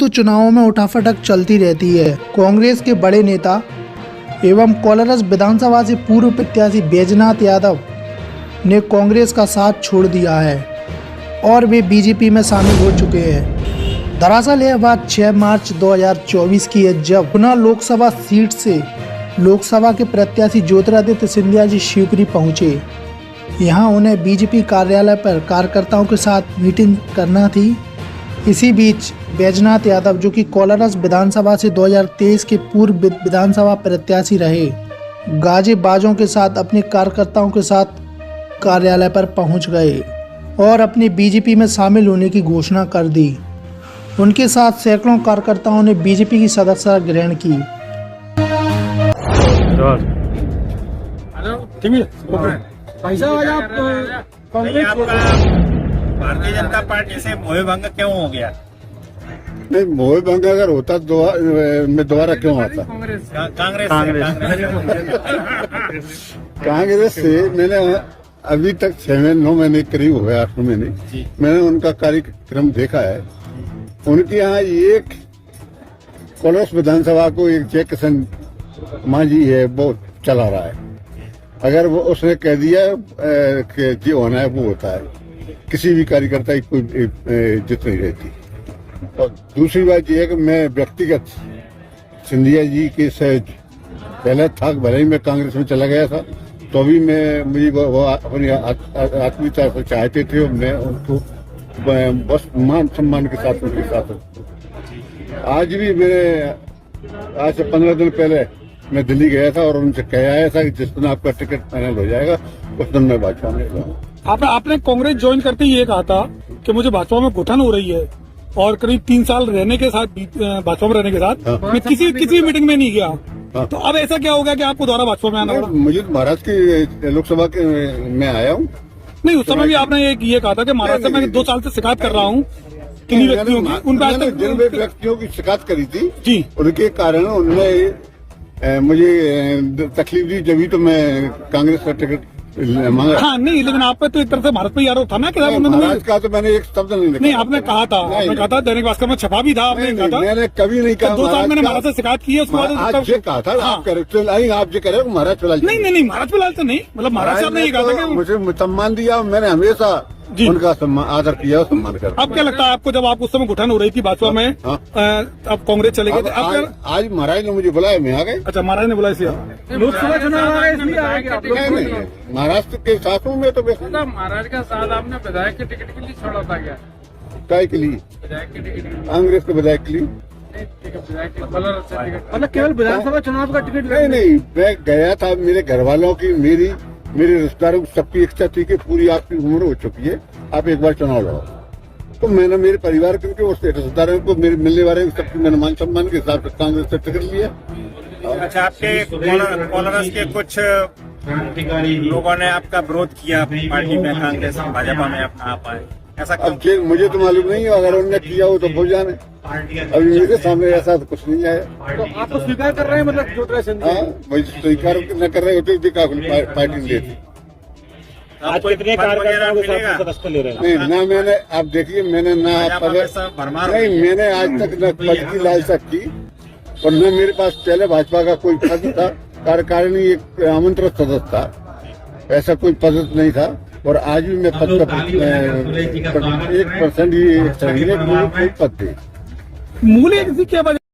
तो चुनावों में उठाफटक चलती रहती है। कांग्रेस के बड़े नेता एवं कोलारस विधानसभा से पूर्व प्रत्याशी बैजनाथ यादव ने कांग्रेस का साथ छोड़ दिया है और वे बीजेपी में शामिल हो चुके हैं। दरअसल यह बात 6 मार्च 2024 की है, जब पुनः लोकसभा सीट से लोकसभा के प्रत्याशी ज्योतिरादित्य सिंधिया जी शिवपुरी पहुंचे। यहां उन्हें बीजेपी कार्यालय पर कार्यकर्ताओं के साथ मीटिंग करना थी। इसी बीच बैजनाथ यादव, जो कि कोलारस विधानसभा से 2023 के पूर्व विधानसभा प्रत्याशी रहे, गाजे बाजों के साथ अपने कार्यकर्ताओं के साथ कार्यालय पर पहुंच गए और अपनी बीजेपी में शामिल होने की घोषणा कर दी। उनके साथ सैकड़ों कार्यकर्ताओं ने बीजेपी की सदस्यता ग्रहण की। भाई साहब, आज आप कांग्रेस भारतीय जनता पार्टी से मोह भंग क्यों हो गया? नहीं, मोह भंग अगर होता तो मैं दोबारा क्यों आता? कांग्रेस से मैंने अभी तक 9 महीने करीब हो गए, 8 महीने मैंने उनका कार्यक्रम देखा है। उनके यहाँ एक कोलारस विधानसभा को एक जय किशन मांझी है, वो चला रहा है। अगर वो उसने कह दिया कि जो होना है वो होता है, किसी भी कार्यकर्ता की कोई इज्जत नहीं रहती। और दूसरी बात यह है कि मैं व्यक्तिगत सिंधिया जी के से पहले था, भले ही मैं कांग्रेस में चला गया था, तो भी मुझे वो अपनी आत्मीयता से चाहते थे और मैं उनको बस मान सम्मान के साथ उनके साथ। आज भी आज से 15 दिन पहले मैं दिल्ली गया था और उनसे कह आया था कि जिस दिन आपका टिकट फाइनल हो जाएगा उस दिन मैं भाजपा में जाऊंगा। आपने कांग्रेस ज्वाइन करते ही ये कहा था कि मुझे भाजपा में घुटन हो रही है, और करीब 3 साल रहने के साथ, भाजपा में रहने के साथ मैं किसी मीटिंग में नहीं गया। तो अब ऐसा क्या हो गया कि आपको दोबारा भाजपा में आना पड़ा? मुझे महाराष्ट्र की लोकसभा के में आया हूँ। नहीं, उस समय भी आपने ये कहा था कि महाराष्ट्र में 2 साल से शिकायत कर रहा हूँ किन्हीं व्यक्तियों की। जिन व्यक्तियों की शिकायत करी थी जी, उनके कारण उन्होंने मुझे तकलीफ दी, जब तो मैं कांग्रेस का टिकट मांगा। हाँ, नहीं, लेकिन आप पे तो एक तरह से भारत पे आरोप था ना कि महाराज का तो मैंने एक शब्द नहीं लिखा। नहीं, आपने कहा था, दैनिक भास्कर में छपा भी था, आपने कहा था। मैंने कभी नहीं कहा 2 साल मैंने महाराज से शिकायत की है, उसके बाद आज ये कहा था। आप जो कह रहे हो महाराज फिलहाल नहीं, महाराज फिलहाल तो नहीं, मतलब महाराज साहब ने ये कहा था कि मुझे सम्मान दिया, मैंने हमेशा उनका आदर किया और सम्मान कर। अब क्या लगता है आपको, जब आप उस समय घुटन हो रही थी भाजपा में, अब कांग्रेस चले गए? आज महाराज ने मुझे बुलाया, मैं आ गए। अच्छा, महाराज ने बुलाया इसलिए लोकसभा चुनाव आ गए? महाराष्ट्र के साथों में तो महाराज का साथ आपने विधायक के टिकट के लिए छोड़ा था क्या? काय के लिए? कांग्रेस के विधायक के लिए, मतलब केवल विधानसभा चुनाव का टिकट? नहीं, मैं गया था। मेरे घर वालों की, मेरे रिश्तेदारों की सबकी इच्छा थी कि पूरी आपकी उम्र हो चुकी है, आप एक बार चुनाव लड़ो। तो मैंने मेरे परिवार के उस रिश्तेदारों को, मेरे मिलने वाले सबकी मैंने मान सम्मान के हिसाब से कांग्रेस से टिकट लिया। अच्छा, आपके कोलारस के कुछ लोगों ने आपका विरोध किया पार्टी में, कांग्रेस भाजपा में आप आए, ऐसा? अब मुझे तो मालूम नहीं है, अगर उन्होंने किया हो तो भूल जाने। अभी मेरे सामने ऐसा तो कुछ नहीं आया। तो आप तो स्वीकार कर रहे हैं, मतलब ज्योतिरादित्य सिंधिया? हाँ, वही स्वीकार न कर रहे होते पार्टी नहीं लेती। आज कितने कार्यकर्ताओं के साथ सदस्यता ले रहे हैं? नहीं, ना मैंने, आप देखिए, मैंने ना नहीं, मैंने आज तक न पद की लालसा की और न मेरे पास पहले भाजपा का कोई पद था। कार्यकारिणी एक आमंत्रित सदस्य था, ऐसा कोई पद नहीं था। और आज भी मैं पद का 1% ही कोई पद थे। मूल्य किसी क्या